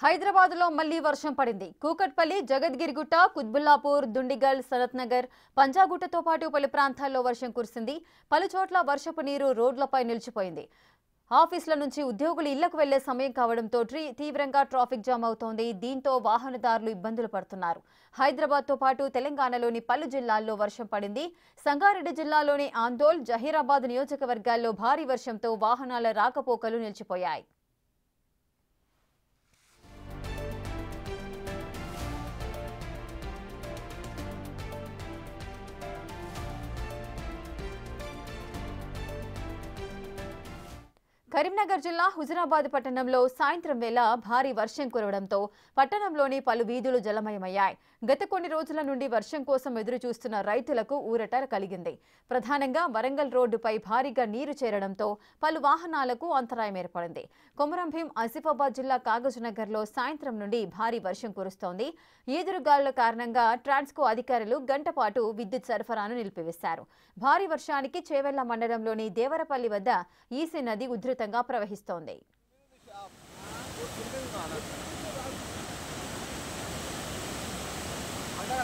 హైదరాబాద్ లో మళ్లీ వర్షం పడింది. కూకట్పల్లి, జగద్గిరిగుట్ట, కుత్బుల్లాపూర్, దుండిగల్, సనత్ నగర్, పంజాగుట్టతో పాటు పలు ప్రాంతాల్లో వర్షం కురిసింది. పలు చోట్ల వర్షపు నీరు రోడ్లపై నిలిచిపోయింది. ఆఫీసుల నుంచి ఉద్యోగులు ఇళ్లకు వెళ్లే సమయం కావడంతో తీవ్రంగా ట్రాఫిక్ జామ్ అవుతోంది. దీంతో వాహనదారులు ఇబ్బందులు పడుతున్నారు. హైదరాబాద్ తో పాటు తెలంగాణలోని పలు జిల్లాల్లో వర్షం పడింది. సంగారెడ్డి జిల్లాలోని ఆందోల్, జహీరాబాద్ నియోజకవర్గాల్లో భారీ వర్షంతో వాహనాల రాకపోకలు నిలిచిపోయాయి. కరీంనగర్ జిల్లా హుజురాబాద్ పట్టణంలో సాయంత్రం వేళ భారీ వర్షం కురవడంతో పట్టణంలోని పలు వీధులు జలమయమయ్యాయి. గత కొన్ని రోజుల నుండి వర్షం కోసం ఎదురు చూస్తున్న రైతులకు ఊరట కలిగింది. ప్రధానంగా వరంగల్ రోడ్డుపై భారీగా నీరు చేరడంతో పలు వాహనాలకు అంతరాయం ఏర్పడింది. కొమరంభీం, ఆసిఫాబాద్ జిల్లా కాగజ్నగర్లో సాయంత్రం నుండి భారీ వర్షం కురుస్తోంది. ఈదురుగాలుల కారణంగా ట్రాన్స్కో అధికారులు గంట పాటు విద్యుత్ సరఫరాను నిలిపివేశారు. భారీ వర్షానికి చేవెళ్ల మండలంలోని దేవరపల్లి వద్ద ఈసీ నది ఉధృతంగా ప్రవహిస్తోంది. అంటే